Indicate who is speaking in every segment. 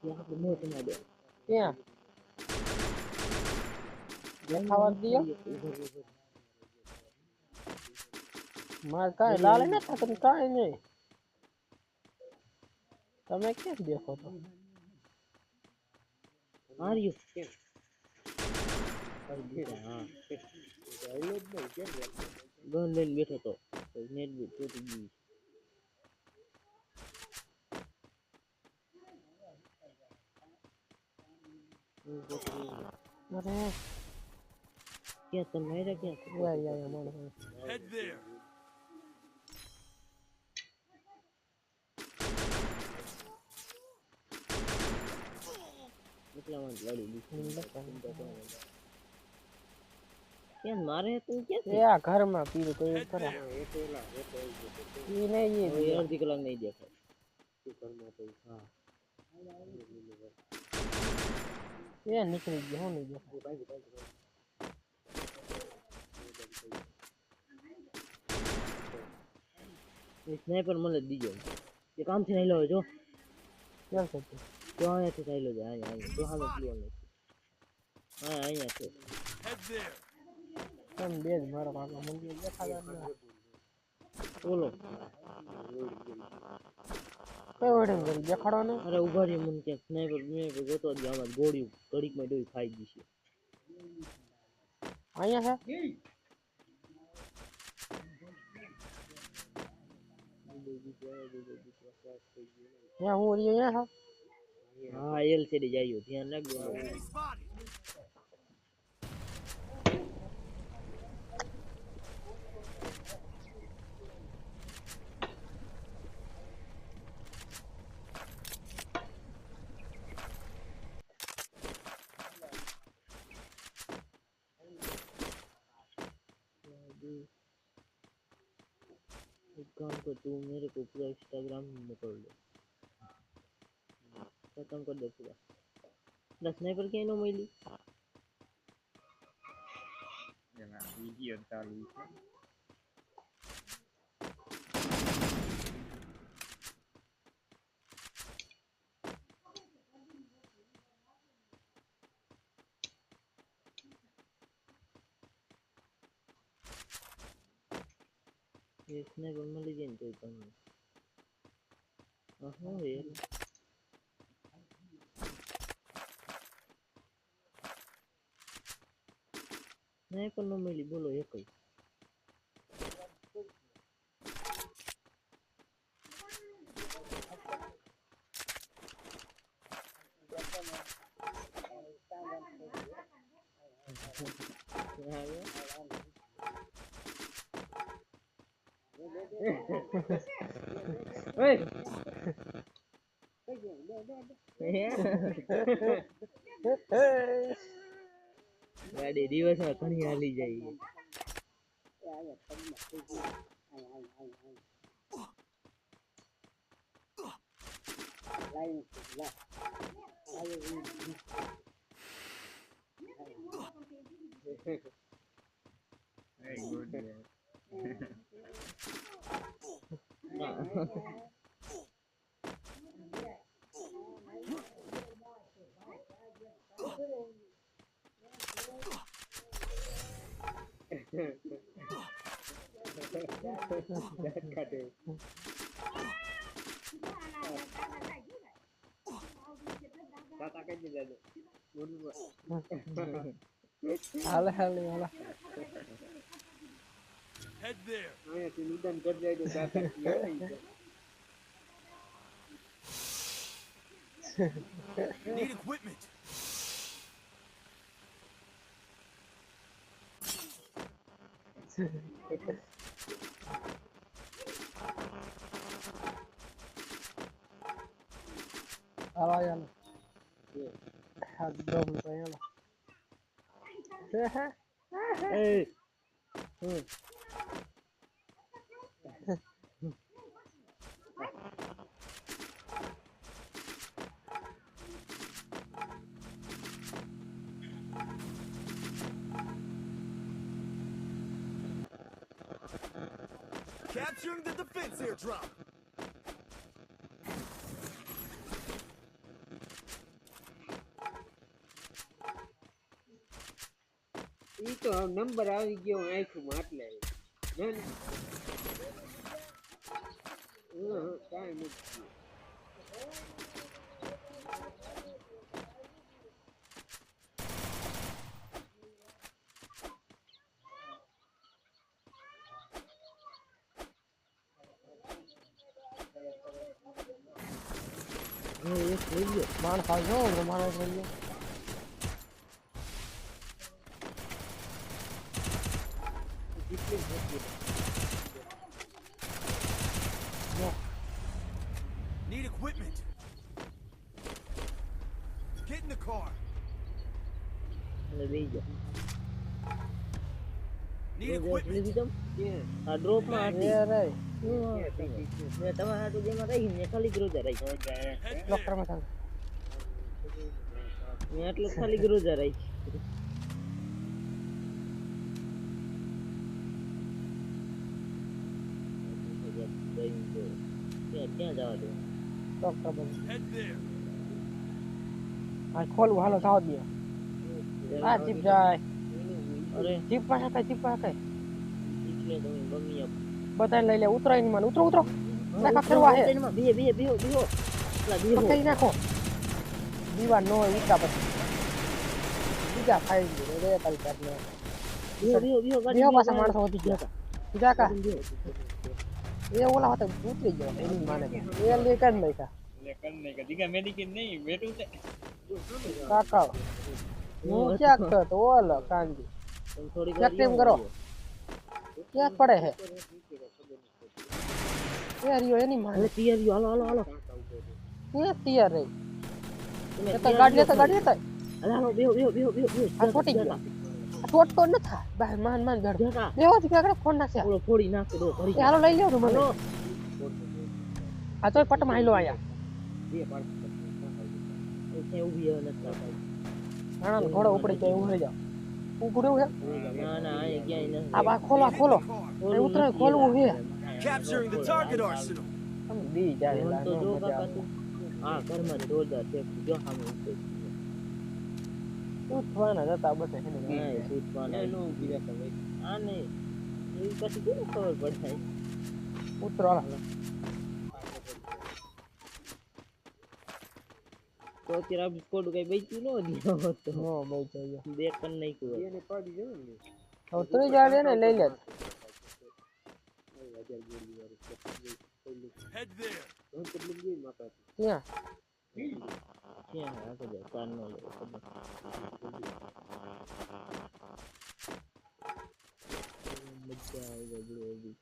Speaker 1: આપણે મોત ના દે
Speaker 2: ક્યાં દેખાવા દિયો માર કાંઈ લાલ ને થતું કાંઈ નહીં તમે કેમ દેખો તો
Speaker 1: આર્યુ ગન લઈને બેઠો તો નેટ બી તૂટી ગયું
Speaker 2: અરે
Speaker 1: ક્યાં તમે માર્યા ક્યાં
Speaker 2: યાર મને
Speaker 3: Head there.
Speaker 1: એટલામાં જ લડી દીધું ક્યાં મારે તું ક્યાં
Speaker 2: એ આ ઘરમાં પીરું તો એ
Speaker 3: Head
Speaker 2: કરે
Speaker 3: there.
Speaker 2: ઈ નહીં
Speaker 1: હવે
Speaker 2: ઈ
Speaker 1: અડધી કલાક નહીં દેખાય હા
Speaker 2: એ નીકળી ગયો હું નહીં દેખાય
Speaker 1: સ્નાઈપર મને દીજો એ કામથી નહીં લો જો
Speaker 2: કેમ છે તું
Speaker 1: તો અહીંયાથી થઈ લો છે અહીંયા તો હાલો પીવો નથી હા અહીંયા છે
Speaker 3: Head there.
Speaker 2: કેમ બે જ મારો કાકા મંદિર દેખાતા જ
Speaker 1: બોલો
Speaker 2: કઈ વડે કરી દેખાડો ને
Speaker 1: અરે ઉભા રહી મને ક્યાંક સ્નાઈપર ગોતો જ આમાં ગોળ્યું ઘડીકમાં ડોઈ ખાઈ જશે
Speaker 2: અહીંયા છે ત્યાં હું રહ્યો અહીંયા છે
Speaker 1: હા એલસીડી જાય ધ્યાન રાખજો
Speaker 3: Enemy spotted.
Speaker 1: एक काम कर तू मेरे को पूरा इंस्टाग्राम मोकल दे खत्म कर दे पूरा ना स्नाइपर क्या नो मिली
Speaker 4: જેમાં વિડીયો ચાલુ છે
Speaker 1: ये स्नाइपर मिली जाए तो कम हाँ यार स्नाइपर नो मिली बोलो ये कोई ગાડી દિવસમાં ઘણી હાલી જાય
Speaker 4: વેરી ગુડ કાકા કઈ દીધા
Speaker 2: હાલે હાલે હાલે
Speaker 3: Head there.
Speaker 4: અહીંયાથી નિદાન કરી જાય તો કાકા
Speaker 3: Need equipment.
Speaker 2: હાલો યાર હાથ ડોમ તો યાર
Speaker 1: Hey.
Speaker 3: Capturing the defense airdrop.
Speaker 4: ઈ તો નંબર આવી ગયો આંખમાં એટલે ના ના કાંઈ નથી
Speaker 1: એક લઈ ગયો
Speaker 2: માણસ આવજો માણસ લઈ ગયો
Speaker 3: Need equipment. Get in the car.
Speaker 1: અને બેહી ગયો
Speaker 3: Need
Speaker 1: લઈ
Speaker 3: equipment.
Speaker 1: દીધો
Speaker 4: ક્યાં
Speaker 1: આ ડ્રોપ માં હતી
Speaker 2: એ રે
Speaker 1: મેં તમારા હાટુ જેમાં રહી મેં ખાલી ગ્રોઝર રહી
Speaker 3: Head
Speaker 2: ડોક્ટર
Speaker 3: there.
Speaker 2: માં ચાલ
Speaker 1: મેં એટલે જ ખાલી ગ્રોઝર રહી ક્યાં જવા દે
Speaker 2: ડોક્ટર બન
Speaker 3: Head there.
Speaker 2: આ ખોલવું હાલો થાવ દે આ જીપ જાય
Speaker 1: અરે
Speaker 2: જીપ પાસે કઈ
Speaker 1: એટલે તો ગમી
Speaker 2: બધાને લઈ લે ઉતરાઈ ની માન ઉતરો નાખા ફેરવા હે
Speaker 1: બીહો પેલા બીહો
Speaker 2: પકડી નાખો દીવા નો ઉતરા પછી બીજા ખાઈ ગયો રે તારી કાટને બીહો પાછા માણસો વધી ગયા બીજા કા એ ઓલા હતા ઉતરી ગયો એની માને એ લે કર નાખા
Speaker 4: લે કરને કે દીગા મેડિકિન નહીં બેઠું છે
Speaker 2: કાકા હું ક્યાં કરતો ઓલો કાંદી
Speaker 1: થોડી
Speaker 2: ચેક ટીમ કરો ક્યાં પડે હે એ રહ્યો એની માને
Speaker 1: હાલો તૈયાર હાલો
Speaker 2: ક્યાં તૈયાર રહી
Speaker 1: તમે
Speaker 2: એ તો ગાડી હતા
Speaker 1: હાલો બેહો
Speaker 2: આ છોટી ગયો આ છોટતો ન થા બહાર માન બેઠો બેહો જ કાકડે ફોન નાખ્યા
Speaker 1: ઓલો ફોડી નાખો દો ભરી
Speaker 2: એ હાલો લઈ લ્યો મને આ તો પટમાં હાલો આયા
Speaker 1: એ ઉભી હે નથી
Speaker 2: ઘણા ઘોડો ઉપડી જાય ઉભરી જાવ ઉપડ્યું હે
Speaker 1: ના આ ક્યાંય નથી
Speaker 2: આ બા ખોલો એ ઉતરે ખોલવું હે
Speaker 3: Capturing the target arsenal.
Speaker 2: તમે દી જાય
Speaker 1: મન તો જો કાકા તું આ ઘરમાં જોરદાર છે જો સામે ઉતરે
Speaker 2: ઉઠવાના જતા બધે હે ને
Speaker 1: નહીં સૂતવાના
Speaker 4: નો ઊભી રહેતા ભાઈ
Speaker 1: આ નહીં એવી પછી કેમ ખબર પડે
Speaker 2: ઉતરો હાલો
Speaker 1: તો અત્યારે આ સ્કોડ કઈ બેચ્યું ન દીધો હોત
Speaker 2: નો બઈ જાય
Speaker 1: બે કન નહીં કુવા
Speaker 4: એને પાડી જવું ને
Speaker 2: હવે તું જાડે ને લઈ લે
Speaker 3: Head there.
Speaker 4: હું કેટલું ગઈ માતા
Speaker 2: ત્યાં
Speaker 1: ક્યાં આગળ જાય કાન નો લે મજા આવી ગઈ બધી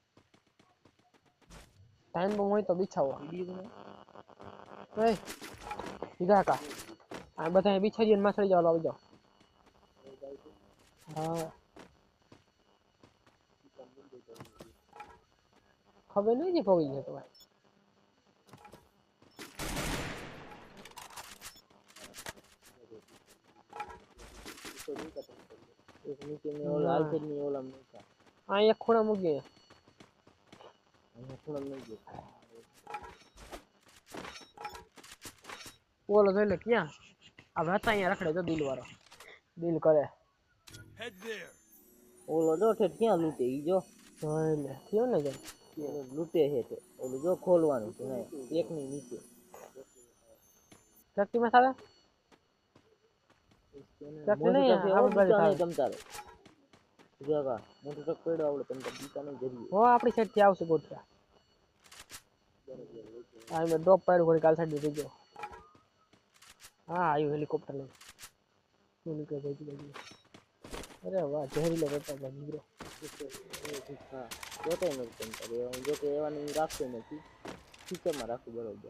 Speaker 2: ટાઈમ બહુ હોય તો બિછાવો
Speaker 1: વિડિયો
Speaker 2: એ સીધા કા આ બધા બિછાઈ જઈને માથે જાવ આવી જાવ હા ખબર નહીં કે પગી છે તમારે
Speaker 1: એક નીચે ને ઓલા આલસર ની ઓલા મૂકા
Speaker 2: આ એક ખૂણા મૂકી
Speaker 1: અહીંયા થોડા લઈ ગયો
Speaker 2: ઓલો જોઈ લે ક્યાં આ હતા અહીંયા રખડે તો દિલ વાળો દિલ કરે
Speaker 3: Head there.
Speaker 1: ઓલો જો ઠેઠ ક્યાં લૂંટે ઈ જો
Speaker 2: જોઈ લે કયો ને જાય
Speaker 1: ઓલો લૂંટે છે તે ઓલું જો ખોલવાનું છે ને એક ની નીચે
Speaker 2: ફેક્ટરીમાં થાય
Speaker 1: મોટું
Speaker 2: નહીં,
Speaker 1: ટ્રક
Speaker 2: આ
Speaker 1: એવો
Speaker 2: બાજુ
Speaker 1: બીજા
Speaker 2: થાય.
Speaker 1: નહીં તમતારે જગા મોટું ટ્રક પડ્યો આવડે તમતારે બીજા નહીં જરીએ
Speaker 2: હો આપણી સાઈડ થી આવશે ગોઠિયા આ મેં ડ્રોપ પાડ્યું ઘડી કાલ સાઈડ જઈ ગયો હા આવ્યું હેલિકોપ્ટર લઈને શું નીકળે જઈ ગયું અરે વાહ ઝેરીલો કરતા નીકળ્યો
Speaker 1: હા જોતો નથી તમતારે હું જો કે એવાની રાખતો નથી ખીચામાં રાખું બરોબર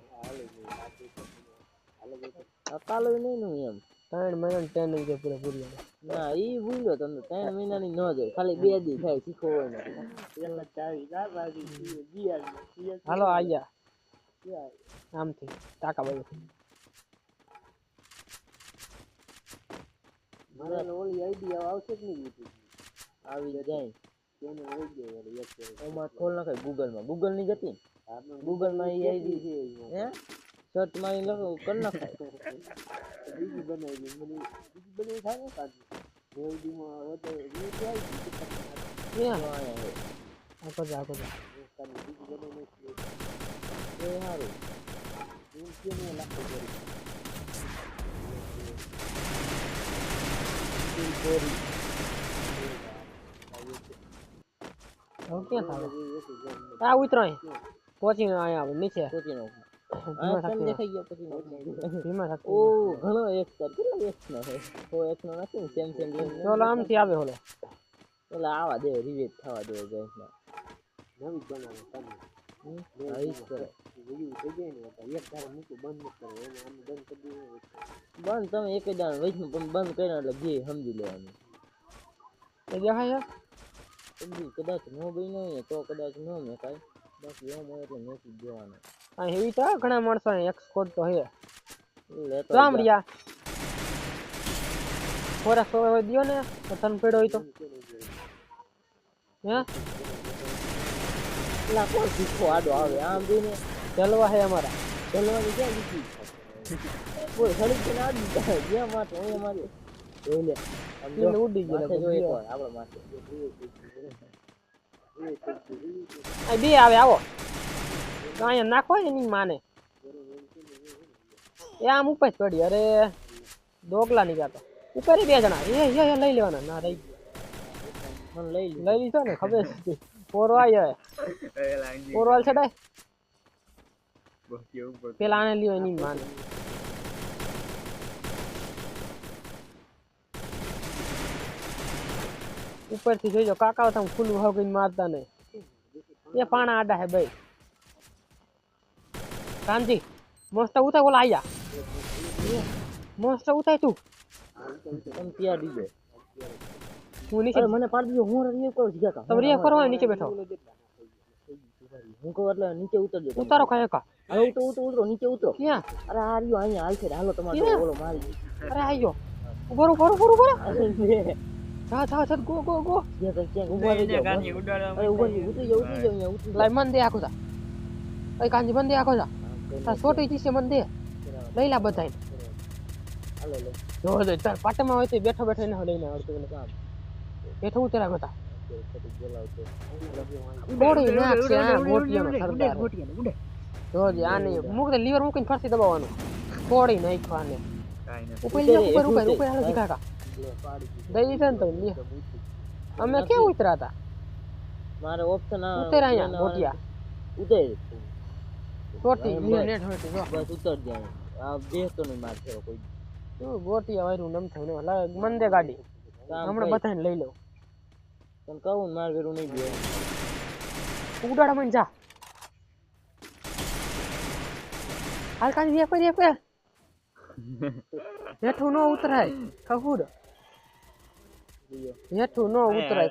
Speaker 1: આ કાલો નહીં નું એમ
Speaker 2: 3 મહિના ટ્રેનિંગ છે પૂરેપૂરી એને.
Speaker 1: ના ઈ ભૂલ્યો તમને 3 મહિનાની ન જાય ખાલી 2 દી થાય શીખો હોય ને
Speaker 4: પેલા ચાવી ના બાજી બિયાર
Speaker 2: હાલો આયા આમથી ટાકા બાજુ
Speaker 4: મારે ઓલી આઈડિયા આવશે કે નહીં
Speaker 1: આવી જાય
Speaker 4: તેને હોય ગયો વળી એક
Speaker 1: ઓમાં ખોલ નાખાય ગૂગલ ની જતી ગૂગલ માં ઈ આઈડી છે હે સર્ચ મારી લખો કરી નાખાય
Speaker 4: બીજી બનાવી મને બીજી બનાવી થાય ને કાઢી મોરબીમાં વધે ઈ જાય
Speaker 2: ક્યાં
Speaker 1: અહીંયા
Speaker 2: આખો જા
Speaker 1: એ સારું
Speaker 2: હવે ક્યાં થાવે આ ઉતરો અહીં પહોંચીને અહીંયા આવે નીચે
Speaker 1: સોચીનો
Speaker 2: ધીમા
Speaker 1: તમે
Speaker 2: થાકી
Speaker 1: દેખાઈ ગયો પછી
Speaker 2: ધીમા થાકી
Speaker 1: ઓ ઘણો એક સર કેટલો એક નો છે તો એક નો નથી સેમ સેમ
Speaker 2: ચોલો આમથી આવે હોલો
Speaker 1: એટલે આવા દે રિવેટ થવા દે ગેસ ના
Speaker 4: નવી બનાવો તમે
Speaker 1: આઈ કરે
Speaker 4: વિડિયો થઈ જાય ને તો એક ધારે મૂકું બંધ ન કરો એને આમ બંધ કરી દેવું
Speaker 1: બંધ તમે એક દાણ વૈષ્ણુ પણ બંધ કર્યા એટલે જે સમજી લેવાનું
Speaker 2: એ દેખાય
Speaker 1: સમજી કદાચ નો બન્યો હોય તો કદાચ નો મેં કાંઈ બાકી એમ હોય એટલે મેસી દેવાનો
Speaker 2: આ હેવી તો ઘણા માણસો એક સ્કોડ તો હે
Speaker 1: લેતો
Speaker 2: રામ રિયા ખોરાક સોવે દિયો ને તો તન પેડો હોય તો હે
Speaker 1: લા કોણ શીખો આડો આવે આમ જોઈને
Speaker 2: ચલવા હે અમારા
Speaker 1: ચલવાની ક્યાં દીધી કોઈ સડક કે ના દીધા જ્યાં માટે હું મારે જોઈ લે આમ
Speaker 2: તીન ઉડી ગયો
Speaker 1: માથે જો એકવાર આપણા માથે
Speaker 2: આ બે આવે આવો તો અહીંયા નાખો એની માને એ આમ ઉપર જ પડી અરે ડોગલા નીકળતો ઉપર બે જણા એ લઈ લેવાના ના રહી
Speaker 1: મને લઈ
Speaker 2: લઈ લીધો ને ખબર છે પોરો આવ્યો પોરો હાલ છડાય પેલા આને લ્યો એની માને ઉપરથી જોઈજો કાકા તમે ખુલ્લું ભાવ કઈ મારતા નહીં એ પાણા આડા હે ભાઈ કાનજી મસ્ત ઉતાય બોલા આયા મસ્ત ઉતાય તું
Speaker 1: તમે ત્યાં દીધો
Speaker 2: હું નીચે
Speaker 1: મને પાડી દીધો હું રીએ કરું જગ્યા કા
Speaker 2: તમે રિયા કરો નીચે બેઠો
Speaker 1: હું કહું એટલે નીચે ઉતરજો
Speaker 2: ઉતારો ખાય કા
Speaker 1: હવે ઉતરો નીચે ઉતરો
Speaker 2: ક્યાં
Speaker 1: અરે આ રહ્યો અહીંયા હાલ છે હાલો તમારો ઓલો મારી
Speaker 2: અરે આયો ઉભરો જા ગો
Speaker 1: જે ક્યાંક ઉભા રહી જાઓ અરે ઉભા રહી ઉતરી જાઓ અહીંયા ઉતરી
Speaker 2: લાઈ મન દે આખો જા કઈ કાંજી મન દે આખો જા તા છોટી દીસે મન દે લઈ લા બધાય
Speaker 1: હાલો લે
Speaker 2: જો તાર પાટમાં હોય તો બેઠો એને લઈને આવડતું મને કામ બેઠો ઉતરા ગતા
Speaker 1: બોલાવતો
Speaker 2: બોડી નાખ છે આ ગોટિયાનો સરદાર જોજે આને મુક દે લીવર મૂકીને ફરસી દબાવવાનું બોડી નાખવાને ઉપર હાલો જી કાકા દઈ દીધા ને તો અમે ક્યાં ઉતરા હતા
Speaker 1: મારે ઓપ્શન આ
Speaker 2: ઉતર અહીંયા ગોટિયા
Speaker 1: ઉતર
Speaker 2: છોટી નેટ હોય તો જો
Speaker 1: બસ ઉતર જાય આ દેખતો નહીં માર ફેરો કોઈ
Speaker 2: તું ગોટિયા વાયરું નમ થઈને મંદે ગાડી હમણાં બધાને લઈ લઉં
Speaker 1: તને કહું ને માર ફેરું નહીં દે
Speaker 2: ઉડાડા મન જા હાલ કાંઈ એક હેઠું ન ઉતરાય ખહુડ હેઠું ન ઉતરાય